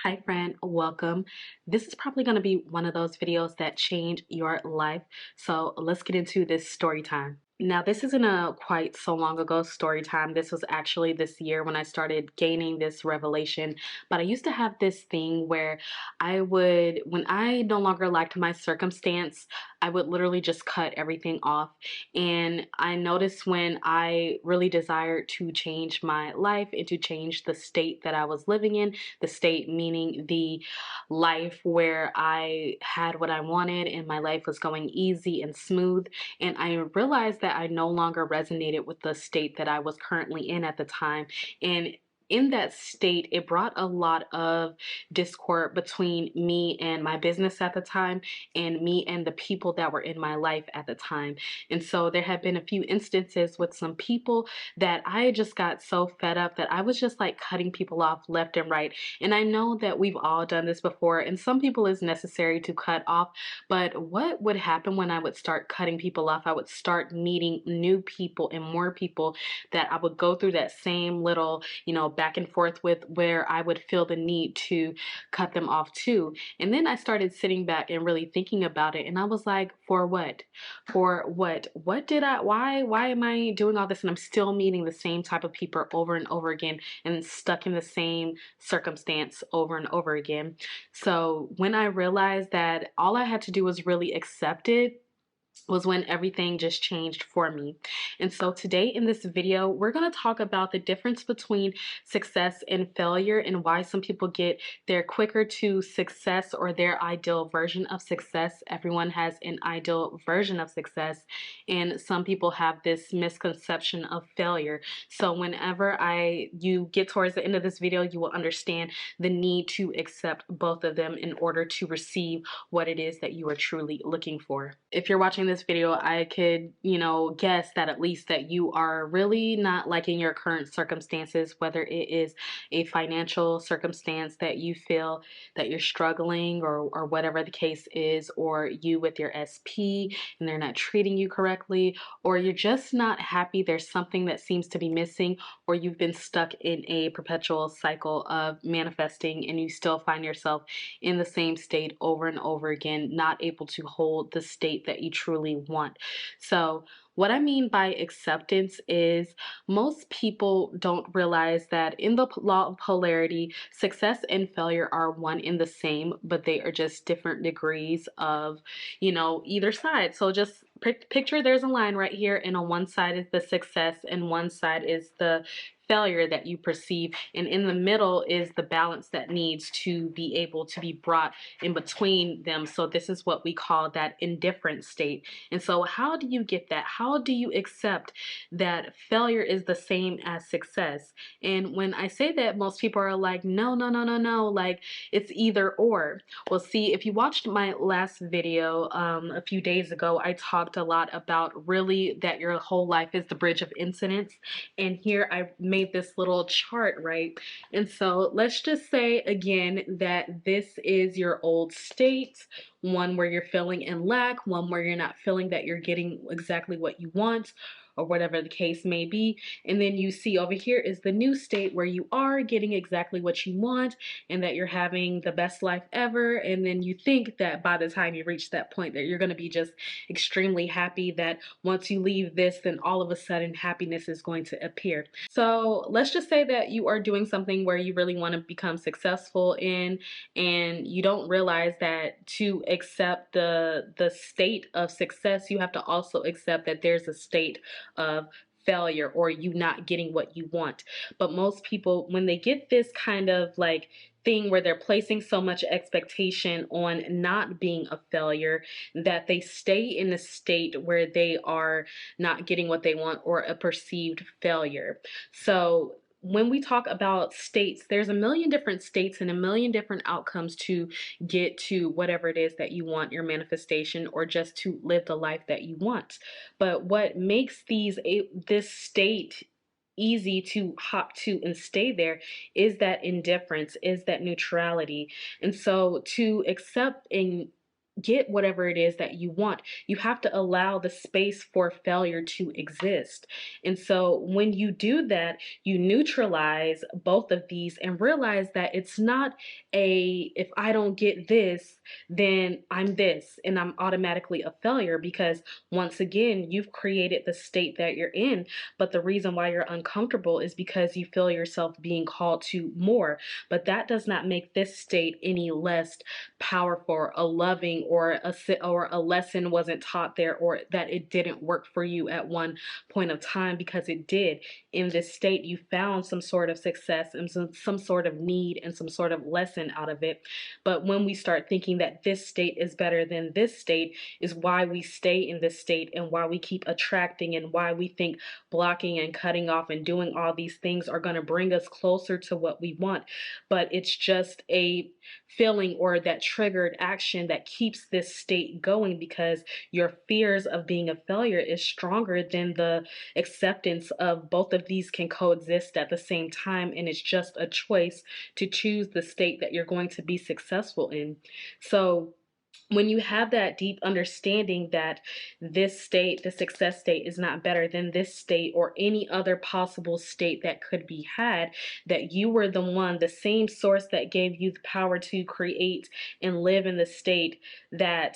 Hi friend, welcome. This is probably going to be one of those videos that change your life. So let's get into this story time. Now, this isn't a quite so long ago story time. This was actually this year when I started gaining this revelation. But I used to have this thing where when I no longer liked my circumstance, I would literally just cut everything off. And I noticed when I really desired to change my life and to change the state that I was living in, the state meaning the life where I had what I wanted and my life was going easy and smooth. And I realized that I no longer resonated with the state that I was currently in at the time. And in that state, it brought a lot of discord between me and my business at the time, and me and the people that were in my life at the time. And so there have been a few instances with some people that I just got so fed up that I was just like cutting people off left and right. And I know that we've all done this before, and some people it's necessary to cut off. But what would happen when I would start cutting people off? I would start meeting new people and more people that I would go through that same little, back and forth with, where I would feel the need to cut them off too. And then I started sitting back and really thinking about it. And I was like, for what? For what? Why am I doing all this? And I'm still meeting the same type of people over and over again and stuck in the same circumstance over and over again. So when I realized that all I had to do was really accept it, was when everything just changed for me. And so today in this video, we're going to talk about the difference between success and failure, and why some people get there quicker to success, or their ideal version of success. Everyone has an ideal version of success, and some people have this misconception of failure. So whenever you get towards the end of this video, you will understand the need to accept both of them in order to receive what it is that you are truly looking for. If you're watching this video, I could, guess that at least that you are really not liking your current circumstances, whether it is a financial circumstance that you feel that you're struggling, or whatever the case is, or you with your SP and they're not treating you correctly, or you're just not happy, there's something that seems to be missing, or you've been stuck in a perpetual cycle of manifesting and you still find yourself in the same state over and over again, not able to hold the state that you truly want. So what I mean by acceptance is, most people don't realize that in the law of polarity, success and failure are one in the same, but they are just different degrees of, either side. So just picture there's a line right here, and on one side is the success and one side is the failure that you perceive, and in the middle is the balance that needs to be able to be brought in between them. So this is what we call that indifferent state. And so how do you get that? How do you accept that failure is the same as success? And when I say that, most people are like, no, no, no, no, no, like it's either or. Well, see, if you watched my last video a few days ago, I talked a lot about really that your whole life is the bridge of incidents. And here I made this little chart, right? And so let's just say again that this is your old state, one where you're feeling in lack, one where you're not feeling that you're getting exactly what you want, or whatever the case may be. And then you see over here is the new state where you are getting exactly what you want and that you're having the best life ever. And then you think that by the time you reach that point that you're going to be just extremely happy, that once you leave this, then all of a sudden happiness is going to appear. So let's just say that you are doing something where you really want to become successful in, and you don't realize that to accept the state of success, you have to also accept that there's a state of failure, or you not getting what you want. But most people, when they get this kind of like thing where they're placing so much expectation on not being a failure, that they stay in a state where they are not getting what they want, or a perceived failure. So when we talk about states, there's a million different states and a million different outcomes to get to whatever it is that you want, your manifestation, or just to live the life that you want. But what makes this state easy to hop to and stay there is that indifference, is that neutrality. And so to accept get whatever it is that you want. You have to allow the space for failure to exist. And so when you do that, you neutralize both of these and realize that it's not a, if I don't get this, then I'm this and I'm automatically a failure, because once again, you've created the state that you're in. But the reason why you're uncomfortable is because you feel yourself being called to more. But that does not make this state any less powerful or loving, or a lesson wasn't taught there, or that it didn't work for you at one point of time, because it did. In this state, you found some sort of success and some sort of need and some sort of lesson out of it. But when we start thinking that this state is better than this state, is why we stay in this state and why we keep attracting, and why we think blocking and cutting off and doing all these things are going to bring us closer to what we want. But it's just a feeling or that triggered action that keeps this state going, because your fears of being a failure is stronger than the acceptance of both of these can coexist at the same time. And it's just a choice to choose the state that you're going to be successful in. So when you have that deep understanding that this state, the success state, is not better than this state or any other possible state that could be had, that you were the one, the same source that gave you the power to create and live in the state that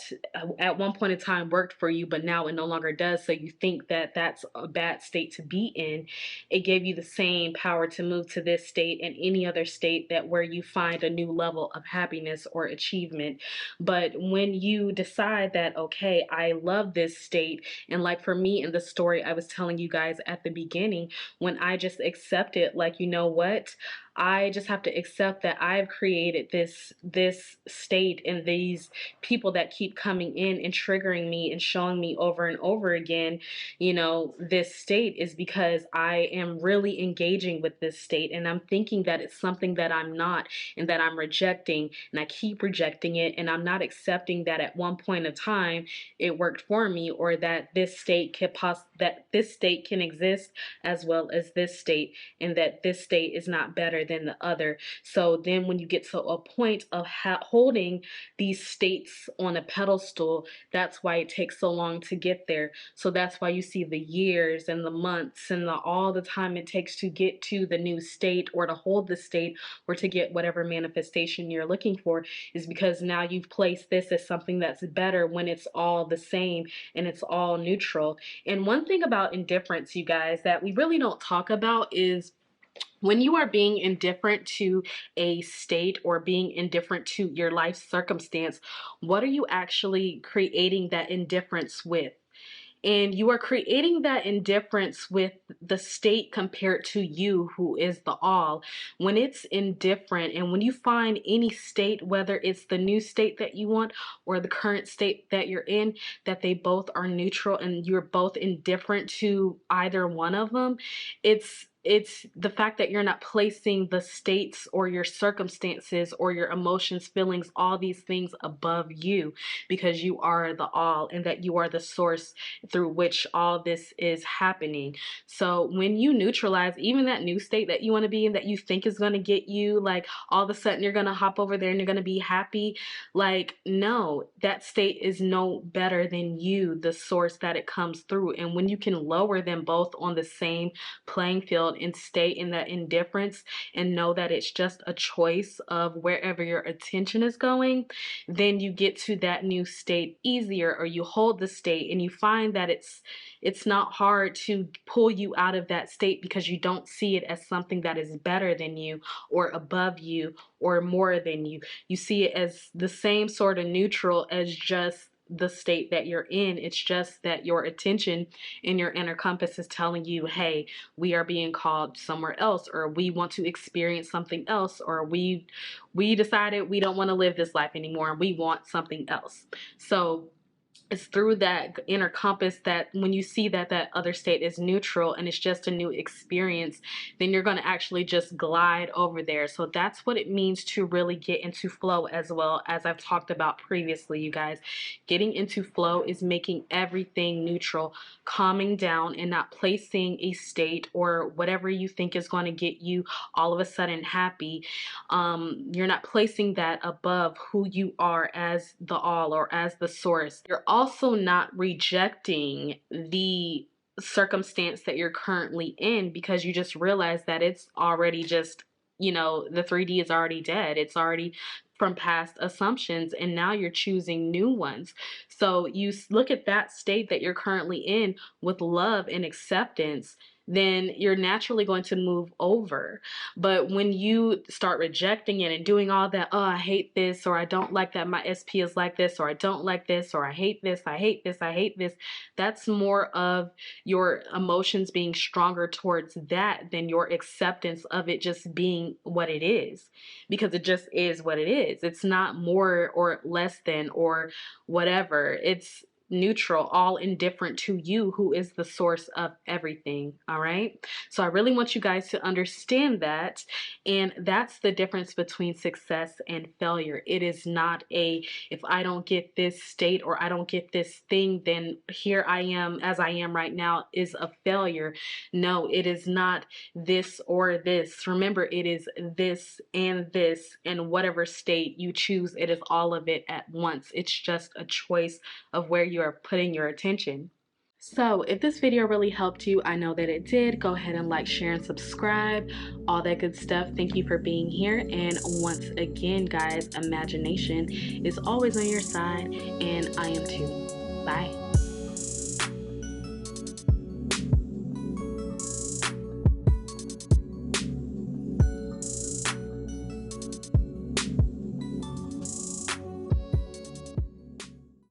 at one point in time worked for you, but now it no longer does. So you think that that's a bad state to be in. It gave you the same power to move to this state and any other state that where you find a new level of happiness or achievement. But when you decide that, okay, I love this state, and like for me in the story I was telling you guys at the beginning, when I just accepted, like, you know what? I just have to accept that I've created this state, and these people that keep coming in and triggering me and showing me over and over again, you know, this state is because I am really engaging with this state, and I'm thinking that it's something that I'm not, and that I'm rejecting, and I keep rejecting it, and I'm not accepting that at one point of time it worked for me, or that this state can exist as well as this state, and that this state is not better than the other. So then when you get to a point of holding these states on a pedestal, that's why it takes so long to get there. So that's why you see the years and the months and all the time it takes to get to the new state, or to hold the state, or to get whatever manifestation you're looking for, is because now you've placed this as something that's better when it's all the same and it's all neutral. And one thing about indifference, you guys, that we really don't talk about is when you are being indifferent to a state or being indifferent to your life circumstance, what are you actually creating that indifference with? And you are creating that indifference with the state compared to you, who is the all. When it's indifferent, and when you find any state, whether it's the new state that you want or the current state that you're in, that they both are neutral and you're both indifferent to either one of them, it's the fact that you're not placing the states or your circumstances or your emotions, feelings, all these things above you, because you are the all, and that you are the source through which all this is happening. So when you neutralize even that new state that you want to be in, that you think is going to get you, like, all of a sudden you're going to hop over there and you're going to be happy, like, no, that state is no better than you, the source that it comes through. And when you can lower them both on the same playing field and stay in that indifference and know that it's just a choice of wherever your attention is going, then you get to that new state easier, or you hold the state and you find that it's not hard to pull you out of that state, because you don't see it as something that is better than you or above you or more than you. You see it as the same sort of neutral as just the state that you're in. It's just that your attention and your inner compass is telling you, hey, we are being called somewhere else, or we want to experience something else, or we decided we don't want to live this life anymore and we want something else. So it's through that inner compass that when you see that that other state is neutral and it's just a new experience, then you're going to actually just glide over there. So that's what it means to really get into flow, as well as I've talked about previously, you guys. Getting into flow is making everything neutral, calming down, and not placing a state or whatever you think is going to get you all of a sudden happy. You're not placing that above who you are as the all or as the source. You're also not rejecting the circumstance that you're currently in, because you just realize that it's already just, you know, the 3D is already dead. It's already from past assumptions, and now you're choosing new ones. So you look at that state that you're currently in with love and acceptance, then you're naturally going to move over. But when you start rejecting it and doing all that, oh, I hate this, or I don't like that my SP is like this, or I don't like this, or I hate this, I hate this, I hate this, that's more of your emotions being stronger towards that than your acceptance of it just being what it is. Because it just is what it is. It's not more or less than or whatever. It's neutral, all indifferent to you, who is the source of everything. All right. So I really want you guys to understand that. And that's the difference between success and failure. It is not a, if I don't get this state or I don't get this thing, then here I am as I am right now is a failure. No, it is not this or this. Remember, it is this, and whatever state you choose, it is all of it at once. It's just a choice of where you are putting your attention. So if this video really helped you, I know that it did. Go ahead and like, share, and subscribe, all that good stuff. Thank you for being here. And once again, guys, imagination is always on your side, and I am too. Bye.